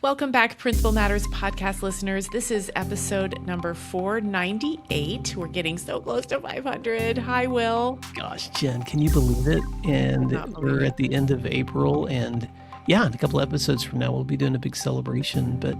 Welcome back, Principal Matters podcast listeners. This is episode number 498. We're getting so close to 500. Hi, Will. Gosh, Jen, can you believe it? And we're at the end of April, and in a couple episodes from now, we'll be doing a big celebration. But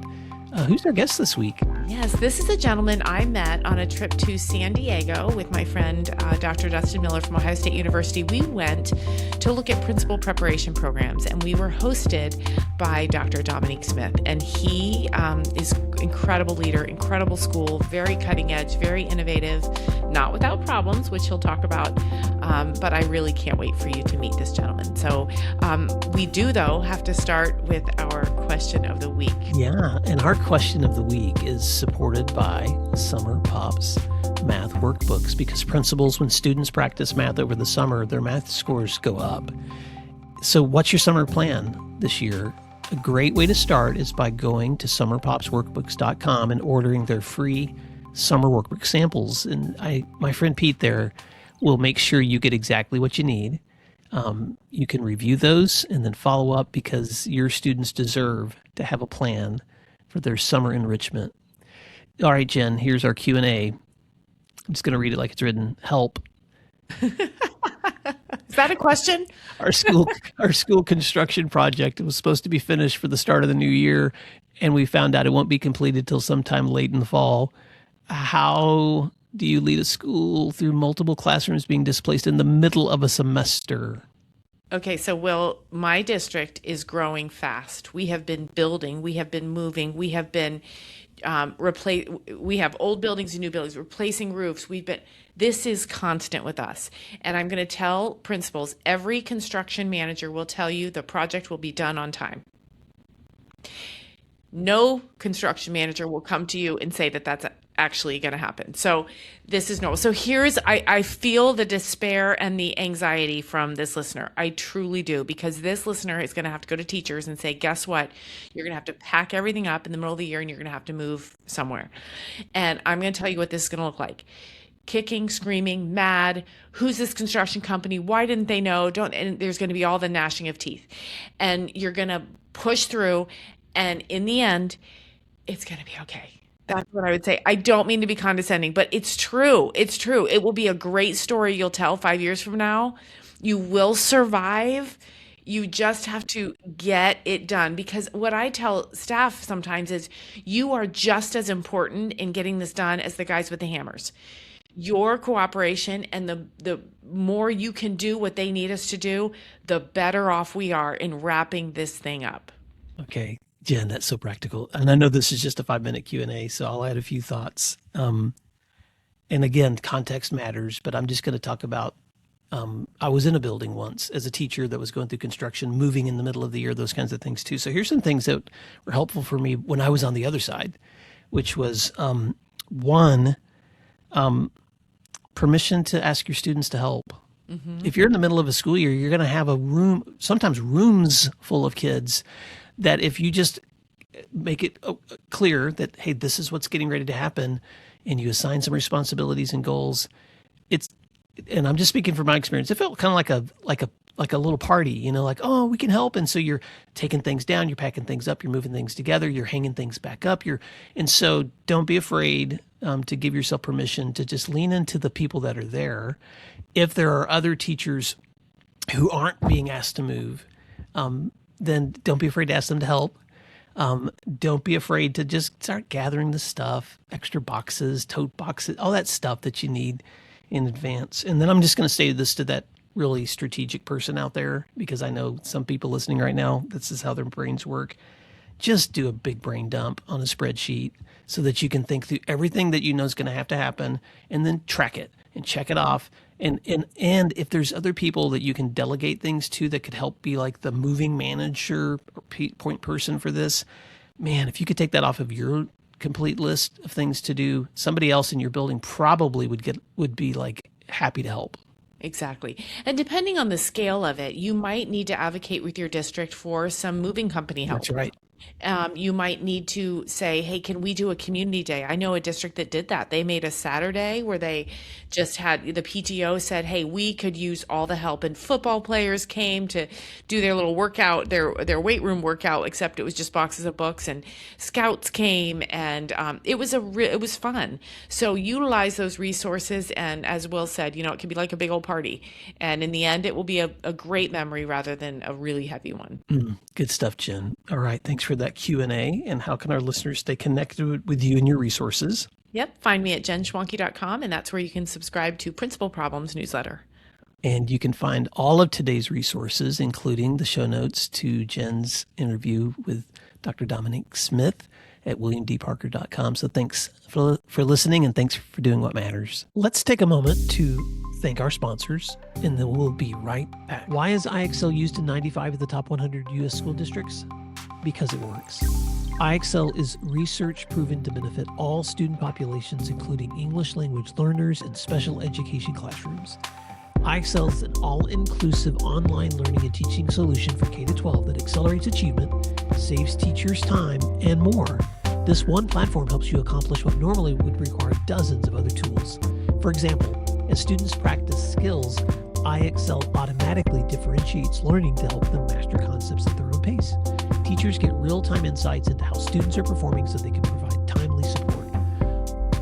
who's our guest this week? Yes, this is a gentleman I met on a trip to San Diego with my friend, Dr. Dustin Miller from Ohio State University. We went to look at principal preparation programs, and we were hosted by Dr. Dominque Smith. And he is incredible leader, incredible school, very cutting edge, very innovative, not without problems, which he'll talk about. But I really can't wait for you to meet this gentleman. So we do, though, have to start with our question of the week. Yeah, and our question of the week is supported by Summer Pop's math workbooks, because principals, when students practice math over the summer, their math scores go up. So what's your summer plan this year? A great way to start is by going to summerpopsworkbooks.com and ordering their free summer workbook samples. And my friend Pete there will make sure you get exactly what you need. You can review those and then follow up, because your students deserve to have a plan for their summer enrichment. All right, Jen, here's our Q&A. I'm just going to read it like it's written. Help. Is that a question? Our school construction project was supposed to be finished for the start of the new year, and we found out it won't be completed till sometime late in the fall. How do you lead a school through multiple classrooms being displaced in the middle of a semester? Okay, so Will, my district is growing fast. We have been building, we have been moving, we have been we have old buildings and new buildings, replacing roofs. This is constant with us. And I'm going to tell principals, every construction manager will tell you the project will be done on time. No construction manager will come to you and say that that's actually going to happen. So this is normal. So I feel the despair and the anxiety from this listener. I truly do, because this listener is going to have to go to teachers and say, guess what? You're going to have to pack everything up in the middle of the year and you're going to have to move somewhere. And I'm going to tell you what this is going to look like. Kicking, screaming, mad. Who's this construction company? Why didn't they know? And there's going to be all the gnashing of teeth. And you're going to push through. And in the end, it's going to be okay. That's what I would say. I don't mean to be condescending, but it's true. It's true. It will be a great story you'll tell 5 years from now. You will survive. You just have to get it done. Because what I tell staff sometimes is, you are just as important in getting this done as the guys with the hammers. Your cooperation and the more you can do what they need us to do, the better off we are in wrapping this thing up. Okay, Jen, that's so practical. And I know this is just a 5-minute Q&A, so I'll add a few thoughts. And again, context matters, but I'm just going to talk about, I was in a building once as a teacher that was going through construction, moving in the middle of the year, those kinds of things too. So here's some things that were helpful for me when I was on the other side, which was permission to ask your students to help. Mm-hmm. If you're in the middle of a school year, you're going to have sometimes rooms full of kids, that if you just make it clear that, hey, this is what's getting ready to happen, and you assign some responsibilities and goals, and I'm just speaking from my experience, it felt kind of like a little party, like, oh, we can help. And so you're taking things down, you're packing things up, you're moving things together, you're hanging things back up. And so don't be afraid to give yourself permission to just lean into the people that are there. If there are other teachers who aren't being asked to move, then don't be afraid to ask them to help. Don't be afraid to just start gathering the stuff, extra boxes, tote boxes, all that stuff that you need in advance. And then I'm just going to say this to that really strategic person out there, because I know some people listening right now, this is how their brains work. Just do a big brain dump on a spreadsheet so that you can think through everything that you know is going to happen, and then track it and check it off. And if there's other people that you can delegate things to that could help be like the moving manager or point person for this, man, if you could take that off of your complete list of things to do, somebody else in your building probably would be like happy to help. Exactly. And depending on the scale of it, you might need to advocate with your district for some moving company help. That's right. You might need to say, hey, can we do a community day? I know a district that did that. They made a Saturday where they just had the PTO said, hey, we could use all the help. And football players came to do their little workout, their weight room workout, except it was just boxes of books. And scouts came, and it was it was fun. So utilize those resources. And as Will said, it can be like a big old party. And in the end, it will be a great memory rather than a really heavy one. Good stuff, Jen. All right. Thanks for that Q&A. And how can our listeners stay connected with you and your resources? Yep. Find me at jenschwanke.com, and that's where you can subscribe to Principal Problems newsletter. And you can find all of today's resources, including the show notes to Jen's interview with Dr. Dominque Smith at williamdparker.com. So thanks for listening, and thanks for doing what matters. Let's take a moment to thank our sponsors, and then we'll be right back. Why is IXL used in 95 of the top 100 U.S. school districts? Because it works. IXL is research proven to benefit all student populations, including English language learners and special education classrooms. IXL is an all-inclusive online learning and teaching solution for K-12 that accelerates achievement, saves teachers time, and more. This one platform helps you accomplish what normally would require dozens of other tools. For example, as students practice skills, IXL automatically differentiates learning to help them master concepts at their own pace. Teachers get real-time insights into how students are performing so they can provide timely support.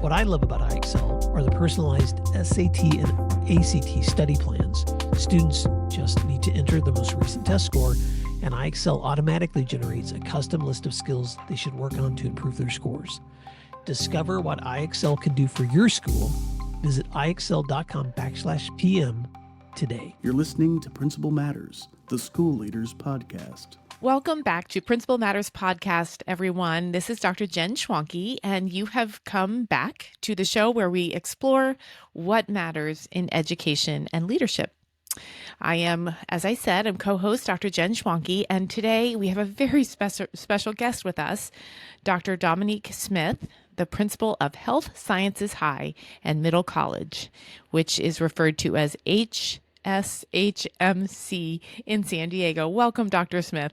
What I love about IXL are the personalized SAT and ACT study plans. Students just need to enter the most recent test score, and IXL automatically generates a custom list of skills they should work on to improve their scores. Discover what IXL can do for your school. Visit IXL.com/PM today. You're listening to Principal Matters, the School Leaders Podcast. Welcome back to Principal Matters Podcast, everyone. This is Dr. Jen Schwanke, and you have come back to the show where we explore what matters in education and leadership. I am, as I said, I'm co-host Dr. Jen Schwanke, and today we have a very special guest with us, Dr. Dominque Smith, the principal of Health Sciences High and Middle College, which is referred to as HSHMC in San Diego. Welcome, Dr. Smith.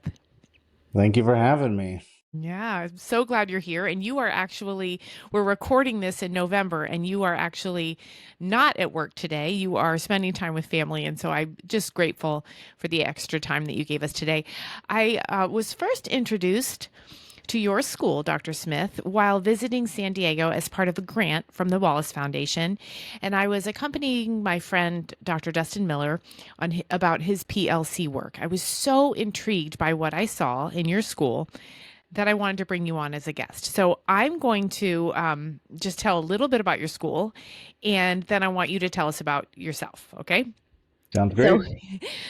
Thank you for having me. Yeah, I'm so glad you're here. And you are actually, we're recording this in November, and you are actually not at work today. You are spending time with family. And so I'm just grateful for the extra time that you gave us today. I was first introduced to your school, Dr. Smith, while visiting San Diego as part of a grant from the Wallace Foundation. And I was accompanying my friend, Dr. Dustin Miller, about his PLC work. I was so intrigued by what I saw in your school that I wanted to bring you on as a guest. So I'm going to just tell a little bit about your school, and then I want you to tell us about yourself, okay? Sounds great.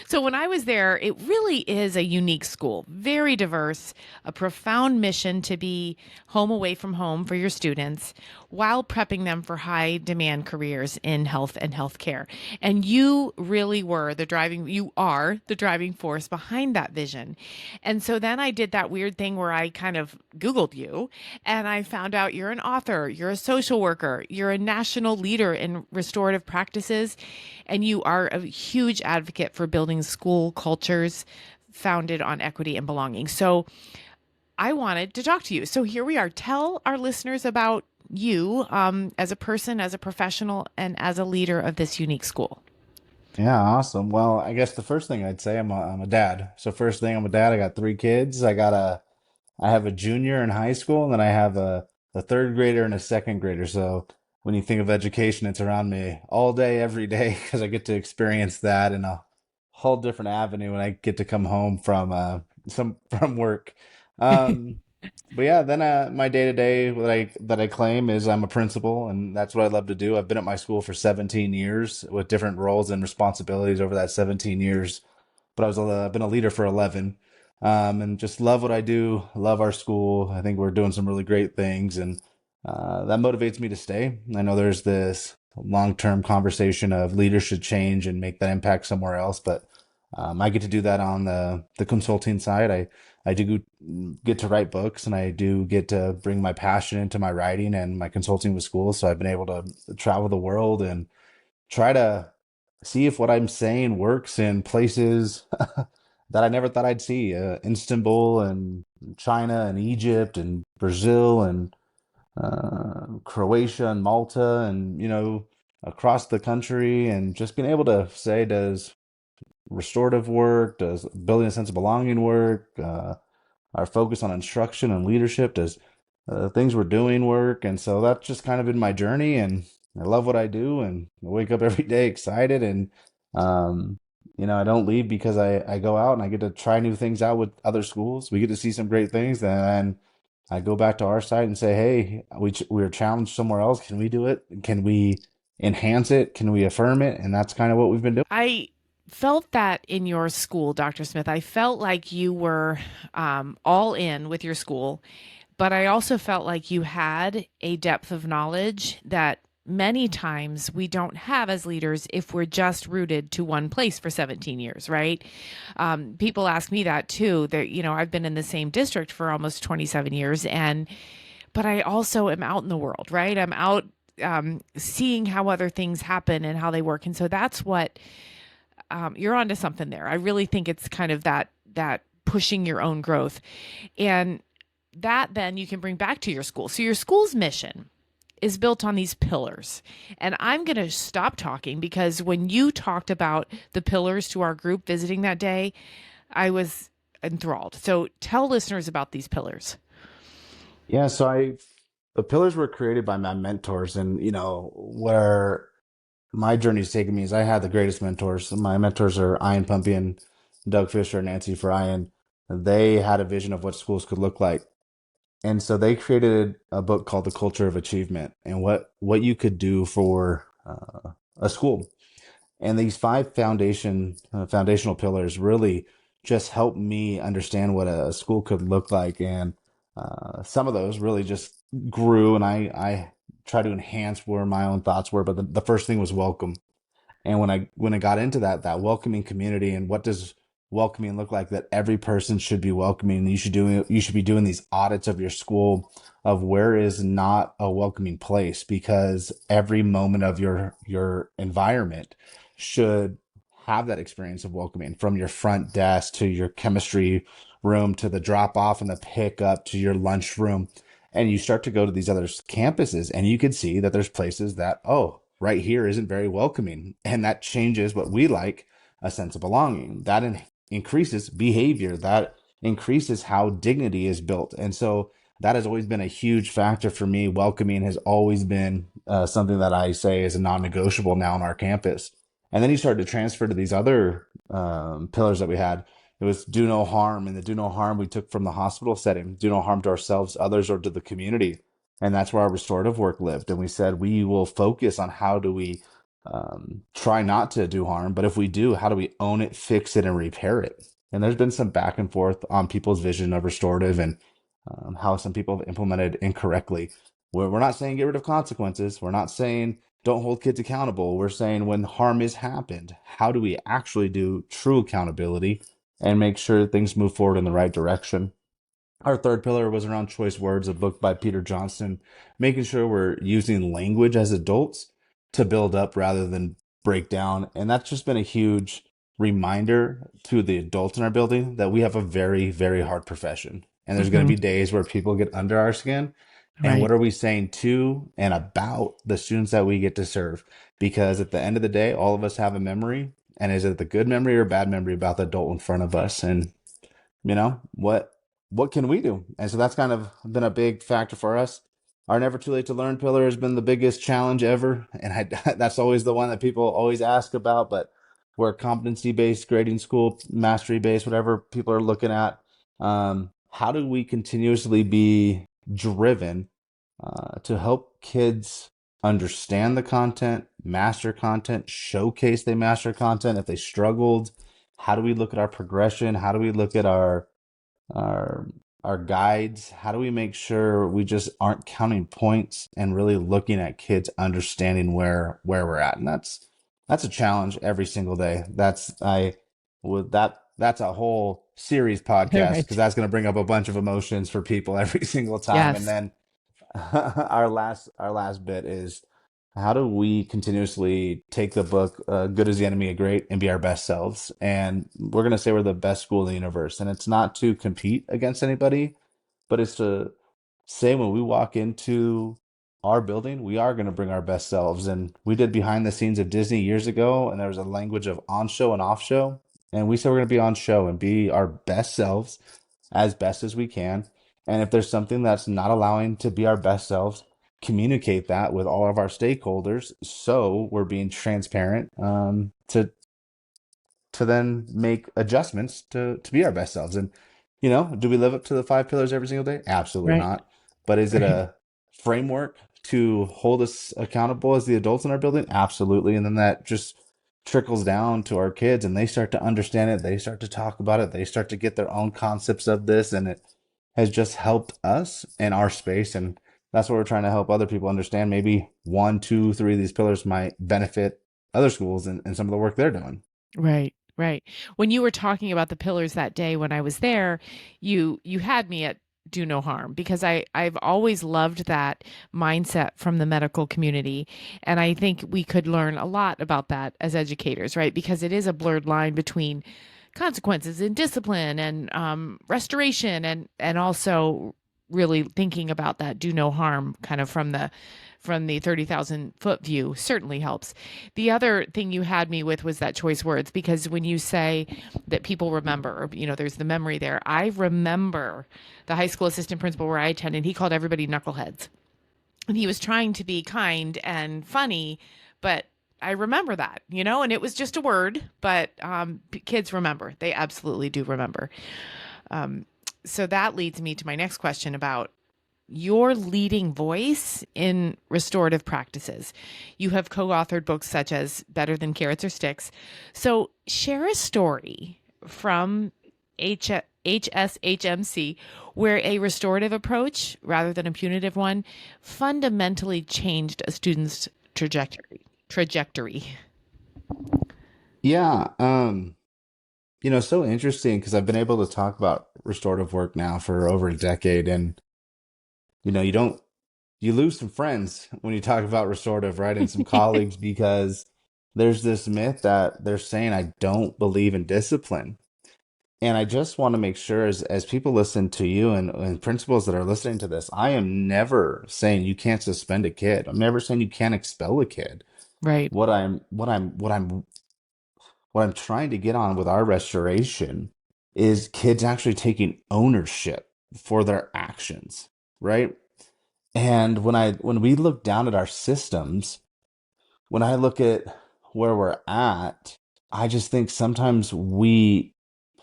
So when I was there, it really is a unique school, very diverse, a profound mission to be home away from home for your students while prepping them for high demand careers in health and healthcare. And you really are the driving force behind that vision. And so then I did that weird thing where I kind of Googled you, and I found out you're an author, you're a social worker, you're a national leader in restorative practices, and you are a huge advocate for building school cultures founded on equity and belonging. So I wanted to talk to you. So here we are. Tell our listeners about you as a person, as a professional, and as a leader of this unique school. Yeah, awesome. Well, I guess the first thing I'd say, I'm a dad. So first thing, I'm a dad. I got 3 kids. I have a junior in high school, and then I have a third grader and a second grader. So when you think of education, it's around me all day, every day, because I get to experience that in a whole different avenue when I get to come home from from work. Um, but yeah, then my day to day that I claim is I'm a principal, and that's what I love to do. I've been at my school for 17 years with different roles and responsibilities over that 17 years. But I've been a leader for 11, and just love what I do. Love our school. I think we're doing some really great things, and that motivates me to stay. I know there's this long-term conversation of leadership change and make that impact somewhere else, but I get to do that on the consulting side. I do get to write books, and I do get to bring my passion into my writing and my consulting with schools. So I've been able to travel the world and try to see if what I'm saying works in places that I never thought I'd see. Istanbul and China and Egypt and Brazil and Croatia and Malta and, across the country, and just being able to say, does restorative work, does building a sense of belonging work, our focus on instruction and leadership, does things we're doing work? And so that's just kind of been my journey, and I love what I do, and I wake up every day excited, and um, I don't leave because I go out and I get to try new things out with other schools. We get to see some great things, and then I go back to our site and say, hey, we are challenged somewhere else. Can we do it? Can we enhance it? Can we affirm it? And that's kind of what we've been doing. I felt that in your school, Dr. Smith. I felt like you were all in with your school, but I also felt like you had a depth of knowledge that many times we don't have as leaders if we're just rooted to one place for 17 years, right? People ask me that too. That, I've been in the same district for almost 27 years, but I also am out in the world, right? I'm out seeing how other things happen and how they work. And so that's what you're onto something there. I really think it's kind of that pushing your own growth. And that then you can bring back to your school. So your school's mission is built on these pillars. And I'm going to stop talking because when you talked about the pillars to our group visiting that day, I was enthralled. So tell listeners about these pillars. Yeah, so the pillars were created by my mentors, and where my journey's taken me is I had the greatest mentors. My mentors are Ian Pumpian, Doug Fisher, and Nancy Fryan. They had a vision of what schools could look like. And so they created a book called The Culture of Achievement, and what you could do for a school. And these five foundational pillars really just helped me understand what a school could look like. And some of those really just grew, and I try to enhance where my own thoughts were. But the first thing was welcome. And when I got into that welcoming community, and what does welcoming look like, that every person should be welcoming. You should be doing these audits of your school of where is not a welcoming place, because every moment of your environment should have that experience of welcoming, from your front desk to your chemistry room to the drop off and the pickup to your lunch room. And you start to go to these other campuses, and you can see that there's places that, oh, right here isn't very welcoming. And that changes what we like, a sense of belonging. That increases behavior, that increases how dignity is built. And so that has always been a huge factor for me. Welcoming has always been something that I say is a non-negotiable now on our campus. And then you start to transfer to these other pillars that we had. It was do no harm, and the do no harm we took from the hospital setting. Do no harm to ourselves, others, or to the community. And that's where our restorative work lived. And we said we will focus on how do we try not to do harm, but if we do, how do we own it, fix it, and repair it? And there's been some back and forth on people's vision of restorative, and how some people have implemented incorrectly. We're not saying get rid of consequences. We're not saying don't hold kids accountable. We're saying when harm has happened, how do we actually do true accountability and make sure things move forward in the right direction? Our third pillar was around choice words, a book by Peter Johnston, making sure we're using language as adults to build up rather than break down. And that's just been a huge reminder to the adults in our building that we have a very, very hard profession. And there's going to be days where people get under our skin. And what are we saying to and about the students that we get to serve? Because at the end of the day, all of us have a memory. And is it the good memory or bad memory about the adult in front of us? And what can we do? And so that's kind of been a big factor for us. Our never too late to learn pillar has been the biggest challenge ever, and that's always the one that people always ask about. But we're a competency based grading school, mastery based, whatever people are looking at. How do we continuously be driven to help kids understand the content, master content, showcase they master content? If they struggled, how do we look at our progression? How do we look at our our guides? How do we make sure we just aren't counting points and really looking at kids understanding where we're at? And that's a challenge every single day. That's a whole series podcast, because that's going to bring up a bunch of emotions for people every single time. Yes. And then our last bit is how do we continuously take the book, Good is the Enemy of Great, and be our best selves? And we're going to say we're the best school in the universe. And it's not to compete against anybody, but it's to say when we walk into our building, we are going to bring our best selves. And we did behind the scenes of Disney years ago, and there was a language of on show and off show. And we said we're going to be on show and be our best selves as best as we can. And if there's something that's not allowing to be our best selves, communicate that with all of our stakeholders so we're being transparent, to then make adjustments to be our best selves. And, do we live up to the five pillars every single day? Absolutely Right. not. But is it Right. a framework to hold us accountable as the adults in our building? Absolutely. And then that just trickles down to our kids and they start to understand it. They start to talk about it. They start to get their own concepts of this. And it has just helped us in our space. And that's what we're trying to help other people understand. Maybe one, two, three of these pillars might benefit other schools and some of the work they're doing. Right, right. When you were talking about the pillars that day when I was there, you had me at do no harm because I've always loved that mindset from the medical community, and I think we could learn a lot about that as educators, right? Because it is a blurred line between consequences and discipline and restoration and also really thinking about that do no harm kind of from the 30,000-foot view certainly helps. The other thing you had me with was that choice words, because when you say that people remember, there's the memory there. I remember the high school assistant principal where I attended, he called everybody knuckleheads. And he was trying to be kind and funny, but I remember that, and it was just a word, but kids remember. They absolutely do remember. So that leads me to my next question about your leading voice in restorative practices. You have co-authored books such as Better Than Carrots or Sticks. So share a story from HSHMC where a restorative approach, rather than a punitive one, fundamentally changed a student's trajectory. Yeah. So interesting because I've been able to talk about restorative work now for over a decade. And, you don't, you lose some friends when you talk about restorative, right? And some colleagues because there's this myth that they're saying, I don't believe in discipline. And I just want to make sure as people listen to you and principals that are listening to this, I am never saying you can't suspend a kid. I'm never saying you can't expel a kid. Right. What I'm trying to get on with our restoration is kids actually taking ownership for their actions, right? And when we look down at our systems, when I look at where we're at, I just think sometimes we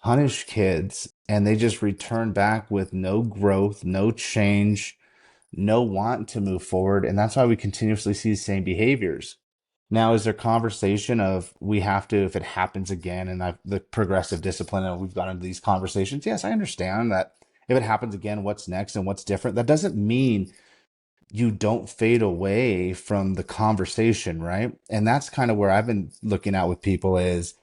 punish kids and they just return back with no growth, no change, no want to move forward. And that's why we continuously see the same behaviors. Now, is there conversation of we have to, if it happens again, and the progressive discipline, and we've gone into these conversations? Yes, I understand that if it happens again, what's next and what's different? That doesn't mean you don't fade away from the conversation, right? And that's kind of where I've been looking at with people is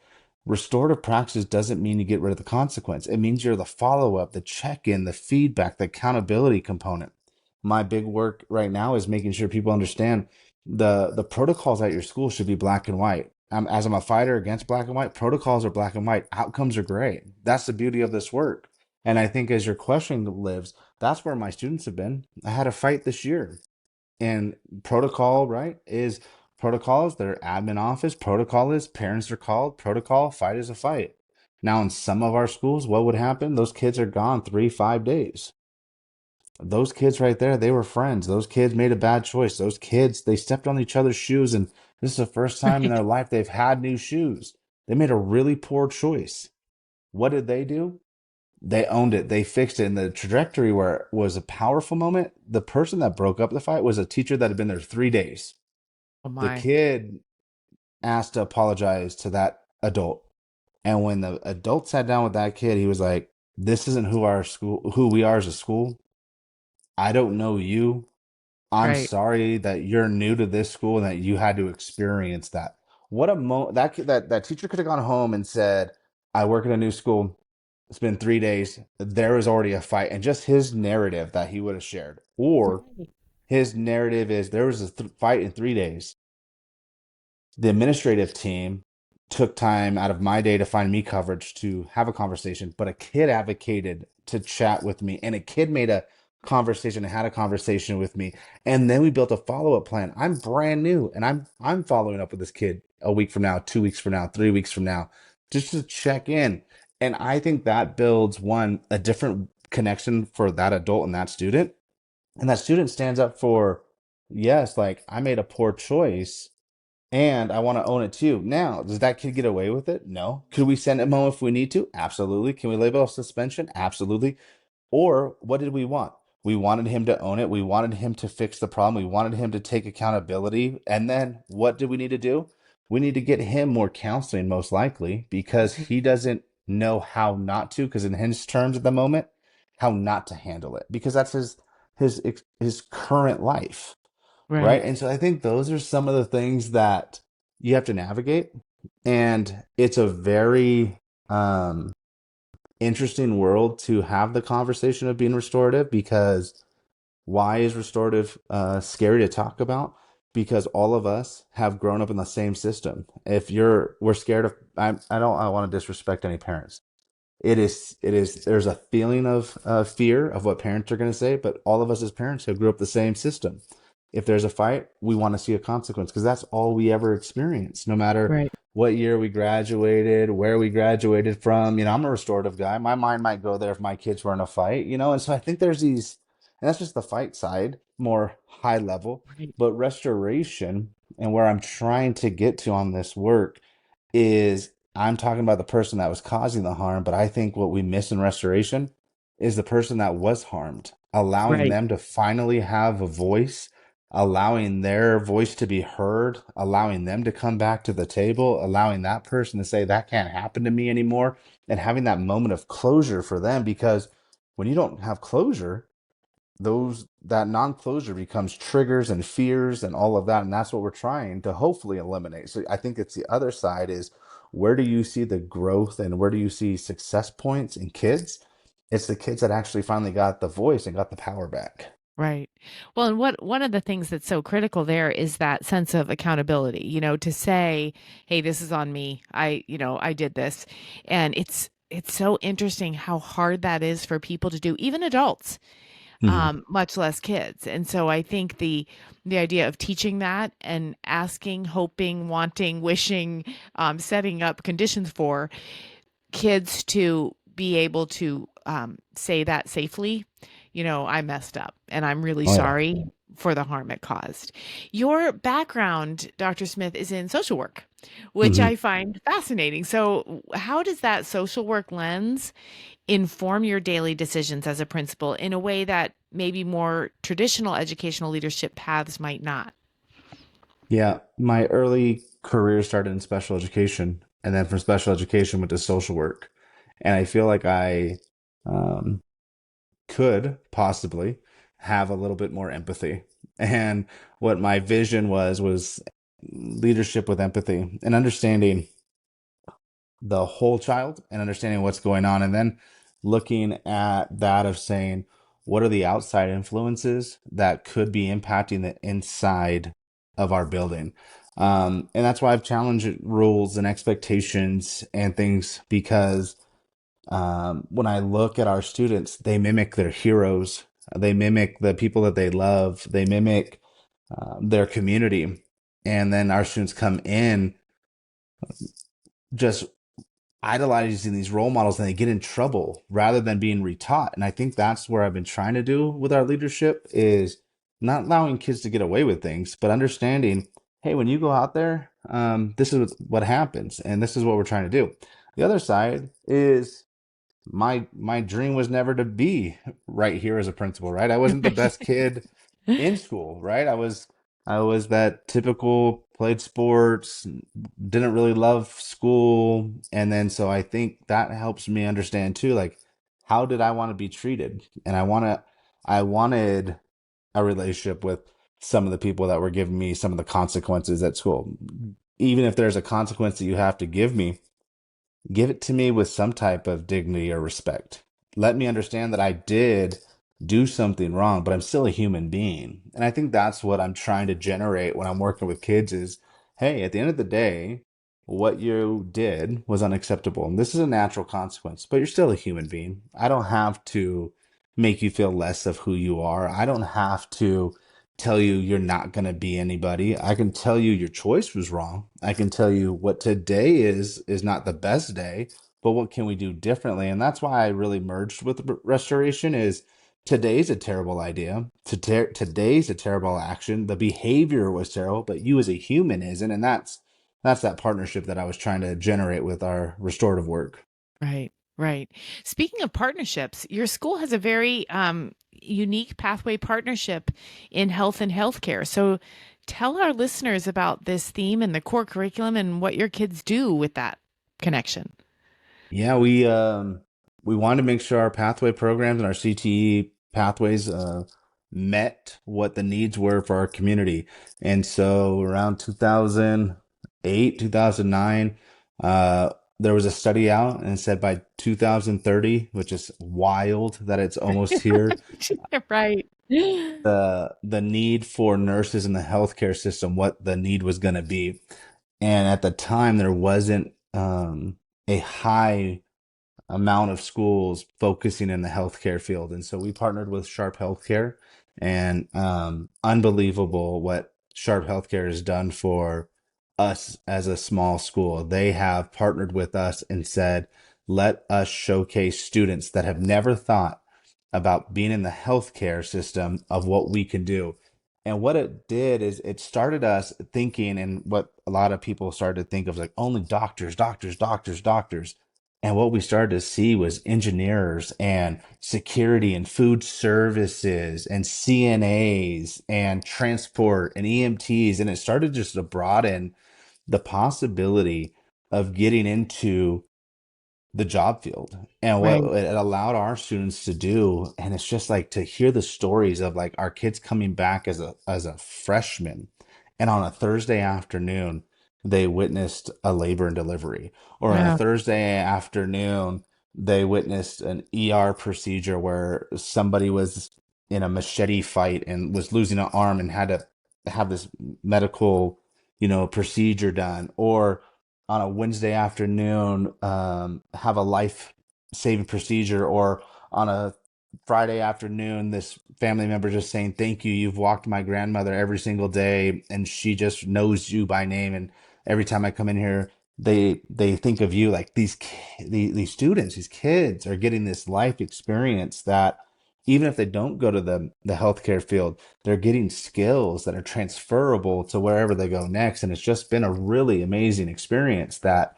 restorative practice doesn't mean you get rid of the consequence. It means you're the follow-up, the check-in, the feedback, the accountability component. My big work right now is making sure people understand the protocols at your school should be black and white. As I'm a fighter against black and white, protocols are black and white, outcomes are gray. That's the beauty of this work. And I think as your question lives, that's where my students have been. I had a fight this year, and protocol, right, is protocol is their admin office. Protocol is parents are called. Protocol, fight is a fight. Now, in some of our schools, what would happen? Those kids are gone 3, 5 days. Those kids right there, they were friends. Those kids made a bad choice. Those kids, they stepped on each other's shoes, and this is the first time in Right. their life they've had new shoes. They made a really poor choice. What did they do? They owned it. They fixed it. And the trajectory where it was a powerful moment, the person that broke up the fight was a teacher that had been there 3 days. Oh The my. kid asked to apologize to that adult. And when the adult sat down with that kid, he was like, this isn't who we are as a school. I don't know you. I'm Right. sorry that you're new to this school and that you had to experience that. What a that teacher could have gone home and said, I work in a new school. It's been 3 days. There is already a fight, and just his narrative that he would have shared. Or Right. His narrative is there was a fight in 3 days. The administrative team took time out of my day to find me coverage to have a conversation, but a kid advocated to chat with me, and a kid made a conversation and had a conversation with me, and then we built a follow-up plan. I'm brand new, and I'm following up with this kid a week from now, 2 weeks from now, 3 weeks from now, just to check in. And I think that builds a different connection for that adult and that student. And that student stands up for, yes, like I made a poor choice and I want to own it too. Now, does that kid get away with it? No. Could we send him home if we need to? Absolutely. Can we label a suspension? Absolutely. Or what did we want? We wanted him to own it. We wanted him to fix the problem. We wanted him to take accountability. And then what do we need to do? We need to get him more counseling, most likely, because he doesn't know how not to, because in his terms at the moment, how not to handle it, because that's his current life. Right. Right. And so I think those are some of the things that you have to navigate. And it's a very interesting world to have the conversation of being restorative, because why is restorative scary to talk about? Because all of us have grown up in the same system. We're scared of, I want to disrespect any parents. There's a feeling of fear of what parents are going to say, but all of us as parents have grew up the same system. If there's a fight, we want to see a consequence, because that's all we ever experience, no matter Right. what year we graduated, where we graduated from. I'm a restorative guy. My mind might go there if my kids were in a fight, and so I think there's these, and that's just the fight side, more high level, Right. but restoration, and where I'm trying to get to on this work is I'm talking about the person that was causing the harm, but I think what we miss in restoration is the person that was harmed, allowing Right. them to finally have a voice, allowing their voice to be heard, allowing them to come back to the table, allowing that person to say, that can't happen to me anymore, and having that moment of closure for them. Because when you don't have closure, that non-closure becomes triggers and fears and all of that, and that's what we're trying to hopefully eliminate. So I think it's the other side is, where do you see the growth and where do you see success points in kids? It's the kids that actually finally got the voice and got the power back. Right. Well, and one of the things that's so critical there is that sense of accountability, to say, hey, this is on me. I did this. And it's so interesting how hard that is for people to do, even adults, Hmm. much less kids. And so I think the idea of teaching that and asking, hoping, wanting, wishing, setting up conditions for kids to be able to say that safely, I messed up and I'm really Oh yeah. sorry for the harm it caused. Your background, Dr. Smith, is in social work, which Hmm. I find fascinating. So, how does that social work lens inform your daily decisions as a principal in a way that maybe more traditional educational leadership paths might not? Yeah, my early career started in special education, and then from special education went to social work. And I feel like I um, could possibly have a little bit more empathy. And what my vision was leadership with empathy and understanding the whole child and understanding what's going on, and then looking at that of saying, what are the outside influences that could be impacting the inside of our building. And that's why I've challenged rules and expectations and things, because when I look at our students, they mimic their heroes, they mimic the people that they love, they mimic their community. And then our students come in just idolizing these role models, and they get in trouble rather than being retaught. And I think that's where I've been trying to do with our leadership, is not allowing kids to get away with things, but understanding, hey, when you go out there, this is what happens, and this is what we're trying to do. The other side is my dream was never to be right here as a principal, right? I wasn't the best kid in school, right? I was that typical, played sports, didn't really love school, and then so I think that helps me understand too, like, how did I want to be treated? And I wanted a relationship with some of the people that were giving me some of the consequences at school. Even if there's a consequence that you have to give it to me with some type of dignity or respect. Let me understand that I did do something wrong, but I'm still a human being. And I think that's what I'm trying to generate when I'm working with kids is, hey, at the end of the day, what you did was unacceptable. And this is a natural consequence, but you're still a human being. I don't have to make you feel less of who you are. I don't have to tell you you're not going to be anybody. I can tell you your choice was wrong. I can tell you what today is not the best day, but what can we do differently? And that's why I really merged with restoration is today's a terrible idea. Today's a terrible action. The behavior was terrible, but you as a human isn't. And that's that partnership that I was trying to generate with our restorative work. Right, right. Speaking of partnerships, your school has a very unique pathway partnership in health and healthcare. So tell our listeners about this theme and the core curriculum and what your kids do with that connection. Yeah, we wanted to make sure our pathway programs and our CTE pathways met what the needs were for our community. And so around 2008, 2009, there was a study out and it said by 2030, which is wild that it's almost here, Right. the need for nurses in the healthcare system, what the need was going to be. And at the time, there wasn't a high amount of schools focusing in the healthcare field. And so we partnered with Sharp Healthcare and unbelievable what Sharp Healthcare has done for us as a small school. They have partnered with us and said, let us showcase students that have never thought about being in the healthcare system of what we can do. And what it did is it started us thinking, and what a lot of people started to think of like only doctors, doctors, doctors, doctors. And what we started to see was engineers and security and food services and CNAs and transport and EMTs. And it started just to broaden the possibility of getting into the job field and what Right. it allowed our students to do. And it's just like to hear the stories of like our kids coming back as a freshman and on a Thursday afternoon they witnessed a labor and delivery, or on a Wow. Thursday afternoon they witnessed an ER procedure where somebody was in a machete fight and was losing an arm and had to have this medical, procedure done, or on a Wednesday afternoon, have a life saving procedure, or on a Friday afternoon, this family member just saying, thank you. You've walked my grandmother every single day, and she just knows you by name. And every time I come in here, they think of you. Like these students, these kids are getting this life experience that even if they don't go to the healthcare field, they're getting skills that are transferable to wherever they go next. And it's just been a really amazing experience that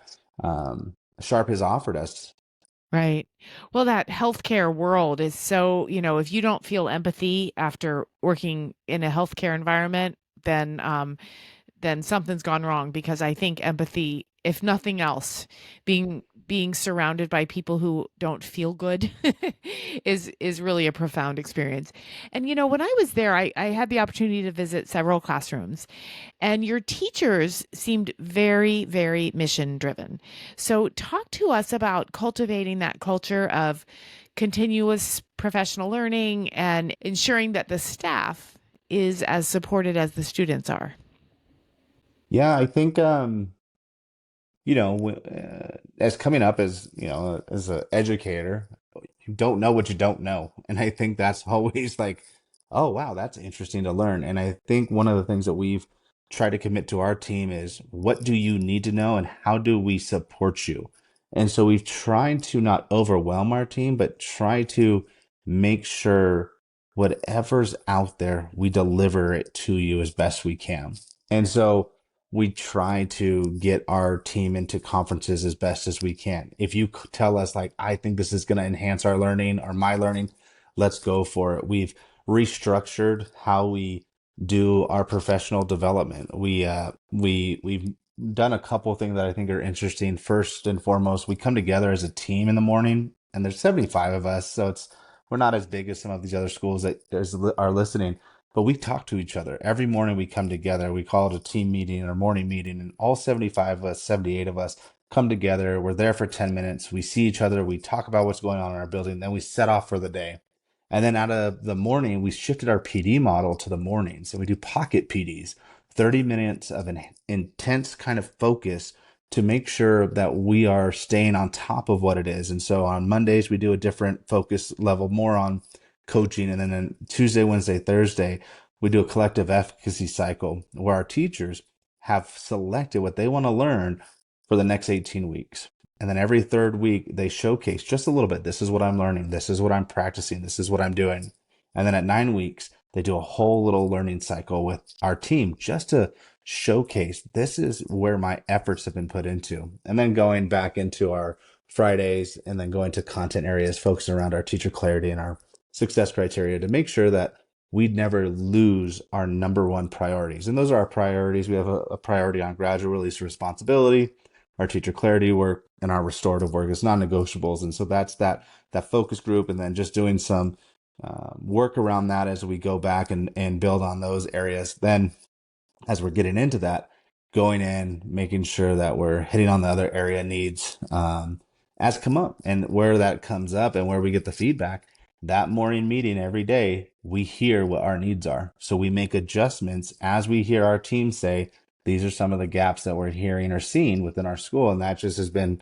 Sharp has offered us. Right. Well, that healthcare world is so, if you don't feel empathy after working in a healthcare environment, then something's gone wrong, because I think empathy, if nothing else, being surrounded by people who don't feel good is really a profound experience. And when I was there, I had the opportunity to visit several classrooms, and your teachers seemed very, very mission driven. So talk to us about cultivating that culture of continuous professional learning and ensuring that the staff is as supported as the students are. Yeah, I think as coming up as as an educator, you don't know what you don't know, and I think that's always like, oh wow, that's interesting to learn. And I think one of the things that we've tried to commit to our team is what do you need to know and how do we support you. And so we've tried to not overwhelm our team, but try to make sure whatever's out there, we deliver it to you as best we can. And so we try to get our team into conferences as best as we can. If you tell us like, I think this is going to enhance our learning or my learning, let's go for it. We've restructured how we do our professional development. We've done a couple of things that I think are interesting. First and foremost, we come together as a team in the morning, and there's 75 of us, so we're not as big as some of these other schools that are listening, but we talk to each other. Every morning we come together. We call it a team meeting or morning meeting, and all 75 of us, 78 of us come together. We're there for 10 minutes. We see each other. We talk about what's going on in our building. Then we set off for the day. And then out of the morning, we shifted our PD model to the morning. So we do pocket PDs, 30 minutes of an intense kind of focus to make sure that we are staying on top of what it is. And so on Mondays, we do a different focus level, more on coaching. And then on Tuesday, Wednesday, Thursday, we do a collective efficacy cycle where our teachers have selected what they want to learn for the next 18 weeks. And then every third week, they showcase just a little bit. This is what I'm learning. This is what I'm practicing. This is what I'm doing. And then at 9 weeks, they do a whole little learning cycle with our team just to showcase this is where my efforts have been put into. And then going back into our Fridays and then going to content areas, focusing around our teacher clarity and our success criteria to make sure that we never lose our number one priorities. And those are our priorities. We have a priority on gradual release of responsibility, our teacher clarity work, and our restorative work is non-negotiables. And so that's that focus group, and then just doing some work around that as we go back and build on those areas. Then as we're getting into that, going in, making sure that we're hitting on the other area needs as come up, and where that comes up and where we get the feedback. That morning meeting every day, we hear what our needs are. So we make adjustments as we hear our team say, these are some of the gaps that we're hearing or seeing within our school. And that just has been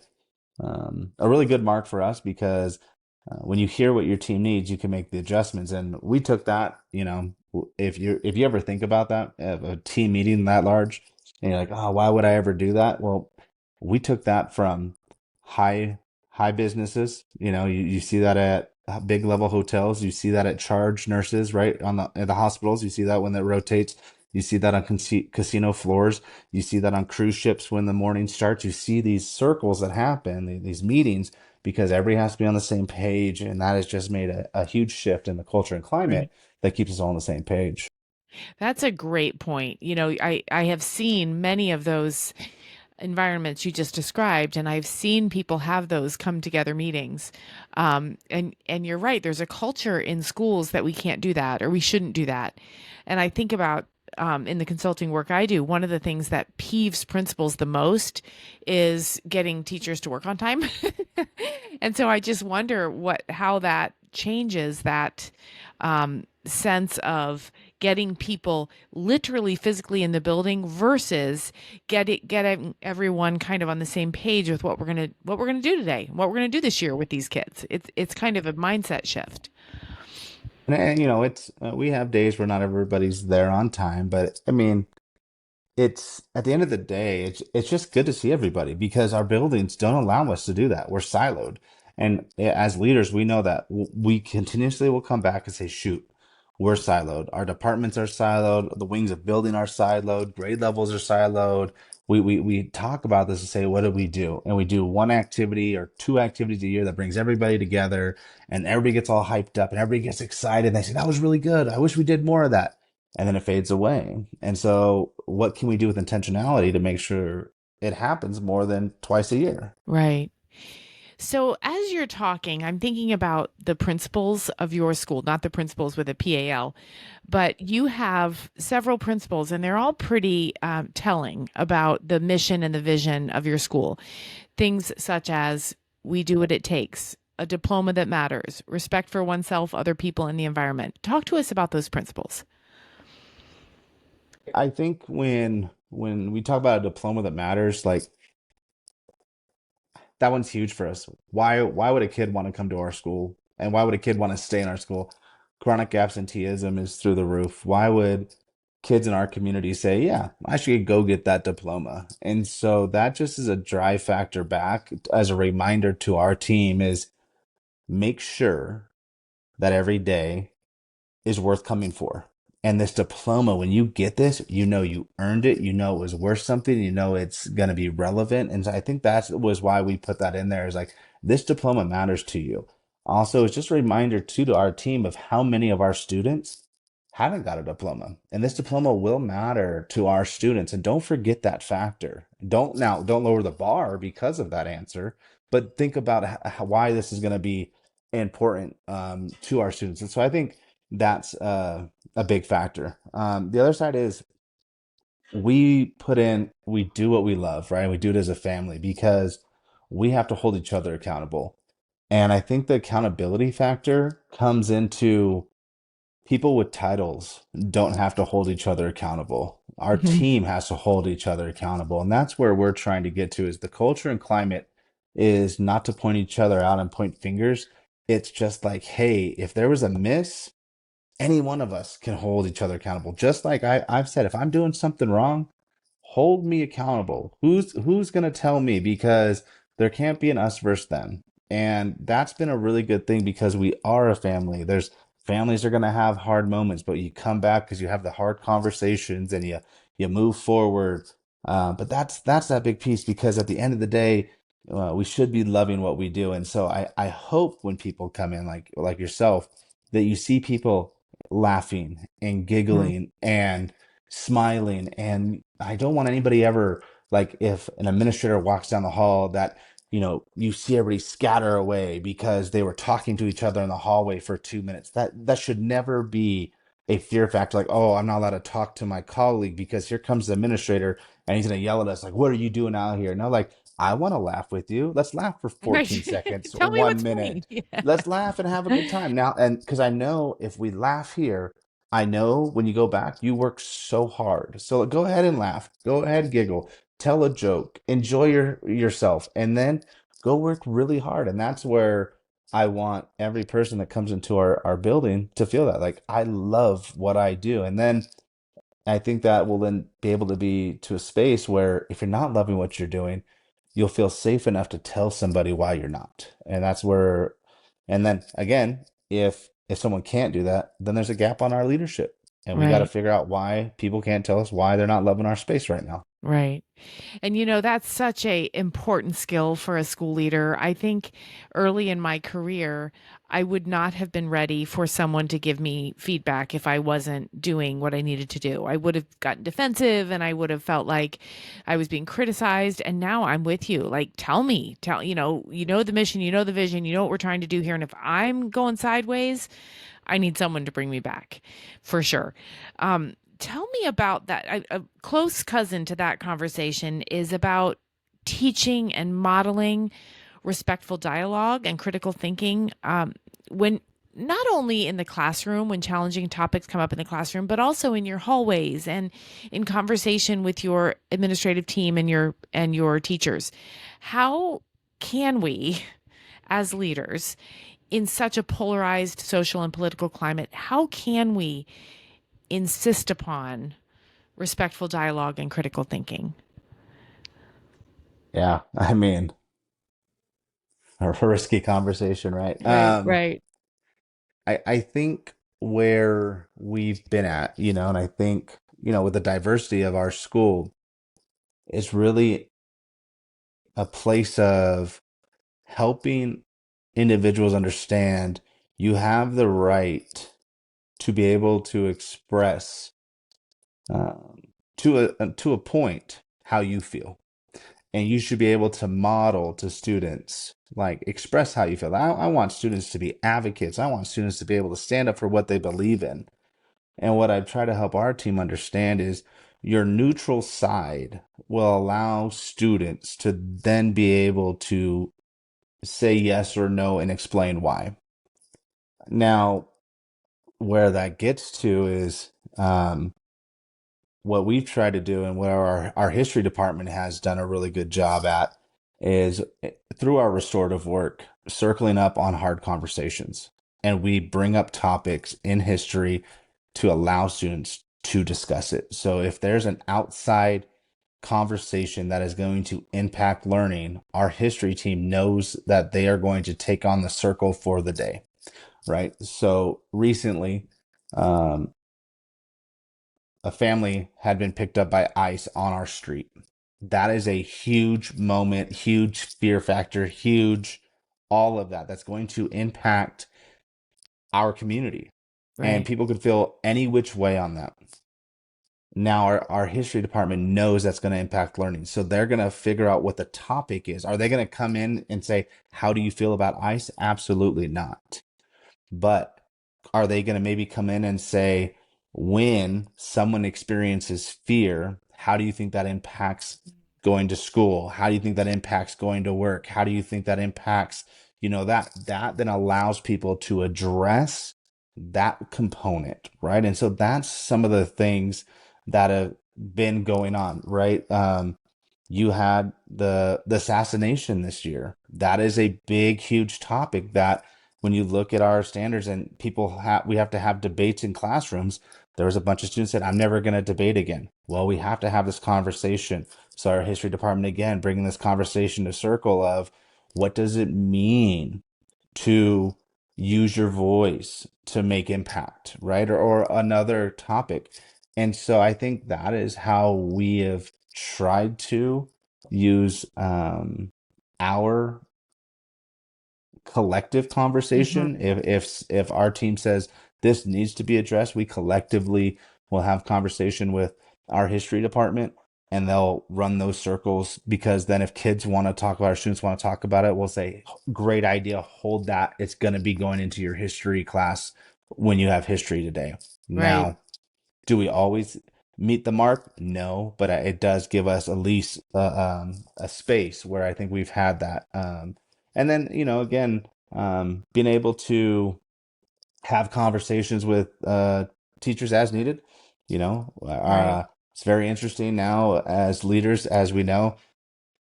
a really good mark for us, because when you hear what your team needs, you can make the adjustments. And we took that, if you ever think about that, a team meeting that large, and you're like, oh, why would I ever do that? Well, we took that from high businesses. You see that at big level hotels. You see that at charge nurses, right, at the hospitals. You see that when that rotates. You see that on casino floors. You see that on cruise ships when the morning starts. You see these circles that happen, these meetings, because everybody has to be on the same page. And that has just made a huge shift in the culture and climate that keeps us all on the same page. That's a great point. I have seen many of those environments you just described, and I've seen people have those come together meetings. And you're right, there's a culture in schools that we can't do that, or we shouldn't do that. And I think about in the consulting work I do, one of the things that peeves principals the most is getting teachers to work on time. And so I just wonder how that changes that sense of getting people literally physically in the building versus getting everyone kind of on the same page with what we're gonna do today, what we're gonna do this year with these kids. It's kind of a mindset shift. And it's we have days where not everybody's there on time, but I mean, it's at the end of the day, it's just good to see everybody, because our buildings don't allow us to do that. We're siloed. And as leaders, we know that we continuously will come back and say, shoot, we're siloed. Our departments are siloed. The wings of building are siloed. Grade levels are siloed. We talk about this and say, what do we do? And we do one activity or two activities a year that brings everybody together, and everybody gets all hyped up and everybody gets excited. And they say, that was really good. I wish we did more of that. And then it fades away. And so what can we do with intentionality to make sure it happens more than twice a year? Right. So as you're talking, I'm thinking about the principals of your school, not the principals with a PAL, but you have several principals, and they're all pretty telling about the mission and the vision of your school. Things such as, we do what it takes, a diploma that matters, respect for oneself, other people, and the environment. Talk to us about those principles. I think when we talk about a diploma that matters, like, that one's huge for us. Why would a kid want to come to our school? And why would a kid want to stay in our school? Chronic absenteeism is through the roof. Why would kids in our community say, yeah, I should go get that diploma? And so that just is a drive factor back as a reminder to our team, is make sure that every day is worth coming for. And this diploma, when you get this, you earned it, it was worth something, it's going to be relevant. And so I think that was why we put that in there, is like, this diploma matters to you. Also, it's just a reminder too to our team of how many of our students haven't got a diploma. And this diploma will matter to our students. And don't forget that factor. Don't lower the bar because of that answer, but think about why this is going to be important to our students. And so I think that's a big factor. The other side is we do what we love, right? We do it as a family, because we have to hold each other accountable. And I think the accountability factor comes into people with titles don't have to hold each other accountable. Our Mhm. team has to hold each other accountable. And that's where we're trying to get to is the culture and climate is not to point each other out and point fingers. It's just like, hey, if there was a miss, any one of us can hold each other accountable. Just like I've said, if I'm doing something wrong, hold me accountable. Who's gonna tell me? Because there can't be an us versus them. And that's been a really good thing because we are a family. There's families are gonna have hard moments, but you come back because you have the hard conversations and you move forward. But that's that big piece because at the end of the day, we should be loving what we do. And so I hope when people come in like yourself that you see people laughing and Mhm. giggling and smiling. And I don't want anybody ever, like if an administrator walks down the hall that, you see everybody scatter away because they were talking to each other in the hallway for 2 minutes. That should never be a fear factor. Like, oh, I'm not allowed to talk to my colleague because here comes the administrator and he's going to yell at us. Like, what are you doing out here? No, like, I want to laugh with you. Let's laugh for 14 seconds, Tell me one what's funny. minute. Yeah. Let's laugh and have a good time now. And because I know if we laugh here, I know when you go back, you work so hard. So go ahead and laugh. Go ahead and giggle. Tell a joke. Enjoy yourself. And then go work really hard. And that's where I want every person that comes into our building to feel that. Like, I love what I do. And then I think that will then be able to be to a space where if you're not loving what you're doing, you'll feel safe enough to tell somebody why you're not. And that's where, and then again, if someone can't do that, then there's a gap on our leadership. And we got to Right. figure out why people can't tell us why they're not loving our space right now. Right. And that's such a important skill for a school leader. I think early in my career, I would not have been ready for someone to give me feedback if I wasn't doing what I needed to do. I would have gotten defensive and I would have felt like I was being criticized. And now I'm with you. Like, tell me, the mission, the vision, what we're trying to do here. And if I'm going sideways, I need someone to bring me back for sure. Tell me about that. A close cousin to that conversation is about teaching and modeling respectful dialogue and critical thinking when not only in the classroom when challenging topics come up in the classroom, but also in your hallways and in conversation with your administrative team and your teachers. How can we, as leaders, in such a polarized social and political climate, how can we insist upon respectful dialogue and critical thinking? Yeah. I mean, a risky conversation, right? Right, right, I think where we've been at, and I think, with the diversity of our school, is really a place of helping individuals understand you have the right to be able to express um, to a point how you feel, and you should be able to model to students like express how you feel. I want students to be advocates. I want students to be able to stand up for what they believe in. And what I try to help our team understand is your neutral side will allow students to then be able to say yes or no and explain why. Now, where that gets to is what we've tried to do and where our history department has done a really good job at is through our restorative work, circling up on hard conversations. And we bring up topics in history to allow students to discuss it. So if there's an outside conversation that is going to impact learning, our history team knows that they are going to take on the circle for the day, right? So recently, um, a family had been picked up by ICE on our street. That is a huge moment, huge fear factor, huge all of that. That's going to impact our community. And right. people could feel any which way on that. Now, our history department knows that's going to impact learning. So they're going to figure out what the topic is. Are they going to come in and say, how do you feel about ICE? Absolutely not. But are they going to maybe come in and say, when someone experiences fear, how do you think that impacts going to school? How do you think that impacts going to work? How do you think that impacts that then allows people to address that component, right? And so that's some of the things that have been going on, right? You had the assassination this year. That is a big, huge topic that when you look at our standards and we have to have debates in classrooms. There was a bunch of students that I'm never going to debate again. Well, we have to have this conversation. So our history department, again, bringing this conversation to circle of what does it mean to use your voice to make impact, right? Or another topic. And so I think that is how we have tried to use our collective Mhm. conversation. If our team says this needs to be addressed, we collectively will have conversation with our history department, and they'll run those circles, because then if kids want to talk about, our students want to talk about it, we'll say, great idea, hold that, it's going to be going into your history class when you have history today. Right. Now, do we always meet the mark? No, but it does give us at least a space where I think we've had that. And then, again, being able to have conversations with teachers as needed. Right. It's very interesting now as leaders, as we know,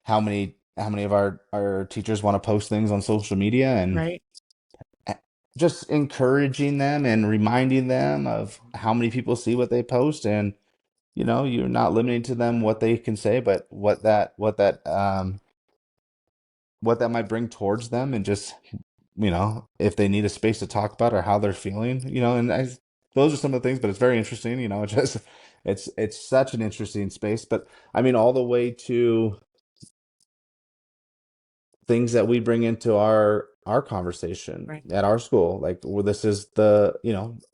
how many of our teachers want to post things on social media, and Right. just encouraging them and reminding them of how many people see what they post. And you're not limiting to them what they can say, but what that might bring towards them, and just if they need a space to talk about or how they're feeling, and those are some of the things. But it's very interesting, just it's such an interesting space. But I mean, all the way to things that we bring into our conversation Right. at our school, like, well, this is the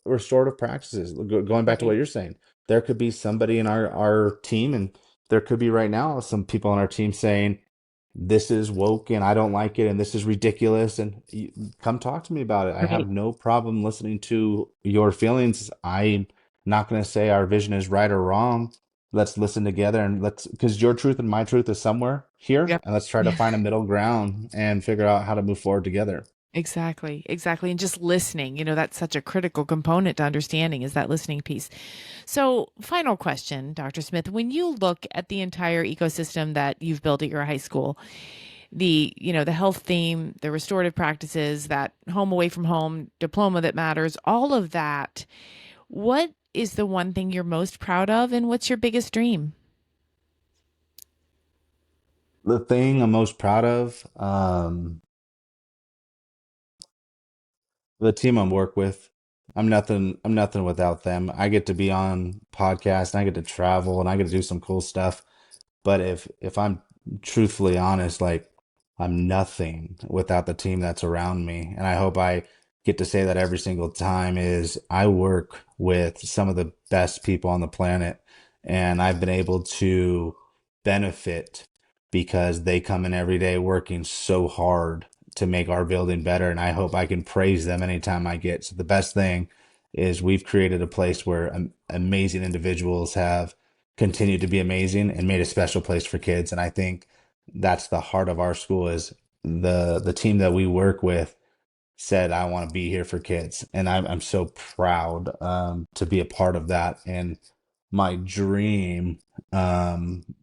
restorative practices. Going back to what Right. you're saying, there could be somebody in our team, and there could be right now some people on our team saying, this is woke and I don't like it and this is ridiculous, and come talk to me about it. I have Right. no problem listening to your feelings. I'm not going to say our vision is right or wrong. Let's listen together, and because your truth and my truth is somewhere here, Yep. and let's try to Yeah. find a middle ground and figure out how to move forward together. Exactly. Exactly. And just listening, that's such a critical component to understanding, is that listening piece. So, final question, Dr. Smith, when you look at the entire ecosystem that you've built at your high school, the health theme, the restorative practices, that home away from home, diploma that matters, all of that, what is the one thing you're most proud of, and what's your biggest dream? The thing I'm most proud of, the team I work with. I'm nothing without them. I get to be on podcasts, and I get to travel, and I get to do some cool stuff. But if I'm truthfully honest, like, I'm nothing without the team that's around me. And I hope I get to say that every single time. Is I work with some of the best people on the planet, and I've been able to benefit because they come in every day working so hard to make our building better. And I hope I can praise them anytime I get. So the best thing is we've created a place where amazing individuals have continued to be amazing and made a special place for kids. And I think that's the heart of our school. Is the team that we work with said, I want to be here for kids. And I'm so proud to be a part of that. And my dream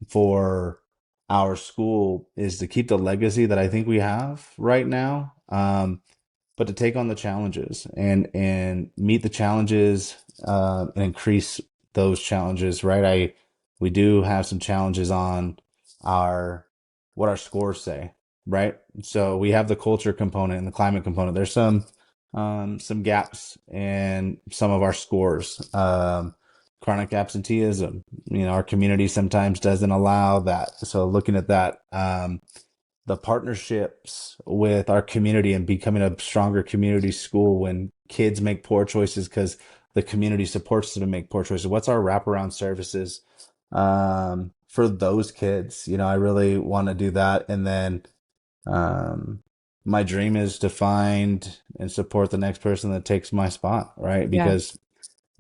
for our school is to keep the legacy that I think we have right now, but to take on the challenges and meet the challenges, and increase those challenges. Right, we do have some challenges on our what our scores say. Right, so we have the culture component and the climate component. There's some gaps in some of our scores. Chronic absenteeism. Our community sometimes doesn't allow that. So looking at that, the partnerships with our community and becoming a stronger community school when kids make poor choices because the community supports them to make poor choices. What's our wraparound services for those kids? I really want to do that. And then um, my dream is to find and support the next person that takes my spot, right? Yeah. Because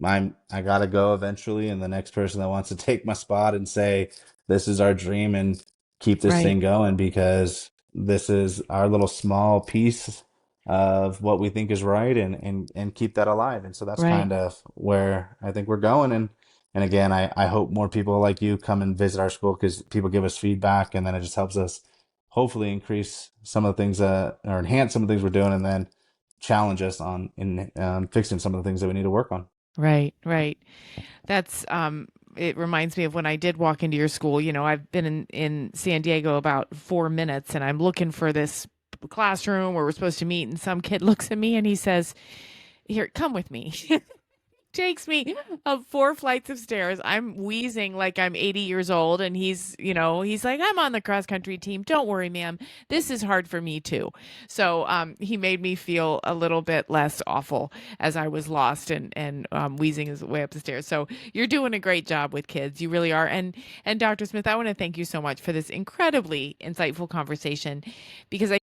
I gotta go eventually, and the next person that wants to take my spot and say, this is our dream and keep this Right. thing going, because this is our little small piece of what we think is right, and keep that alive. And so that's Right. kind of where I think we're going. And again, I hope more people like you come and visit our school, because people give us feedback, and then it just helps us hopefully increase some of the things or enhance some of the things we're doing, and then challenge us in fixing some of the things that we need to work on. Right, right. That's it reminds me of when I did walk into your school. I've been in San Diego about 4 minutes, and I'm looking for this classroom where we're supposed to meet, and some kid looks at me and he says, "Here, come with me." Takes me up 4 flights of stairs. I'm wheezing like I'm 80 years old. And he's like, "I'm on the cross country team. Don't worry, ma'am. This is hard for me too." So he made me feel a little bit less awful as I was lost and wheezing his way up the stairs. So you're doing a great job with kids. You really are. And Dr. Smith, I want to thank you so much for this incredibly insightful conversation, because I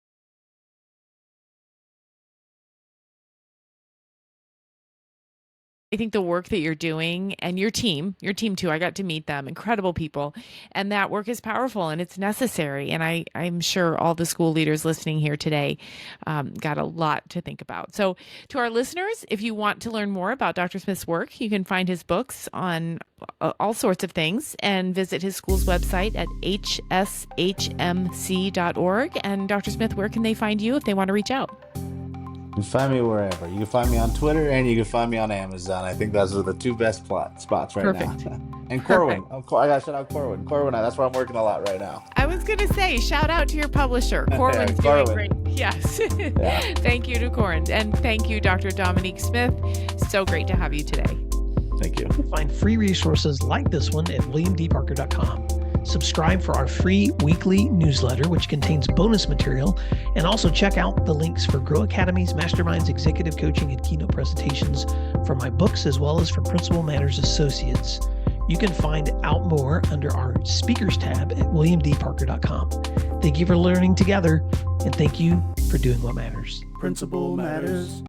think the work that you're doing, and your team too, I got to meet them, incredible people, and that work is powerful and it's necessary. And I'm sure all the school leaders listening here today got a lot to think about. So to our listeners, if you want to learn more about Dr. Smith's work, you can find his books on all sorts of things and visit his school's website at hshmc.org. And Dr. Smith, where can they find you if they want to reach out? You can find me wherever. You can find me on Twitter, and you can find me on Amazon. I think those are the 2 best spots right Perfect. now. And Corwin. I got to shout out Corwin. Corwin, that's where I'm working a lot right now. I was going to say, shout out to your publisher. Corwin's doing great. Yes. Yeah. Thank you to Corwin. And thank you, Dr. Dominique Smith. So great to have you today. Thank you. Find free resources like this one at williamdparker.com. Subscribe for our free weekly newsletter, which contains bonus material, and also check out the links for Grow Academies, Masterminds, Executive Coaching, and Keynote presentations from my books, as well as from Principal Matters Associates. You can find out more under our speakers tab at williamdparker.com. Thank you for learning together, and thank you for doing what matters. Principal Matters.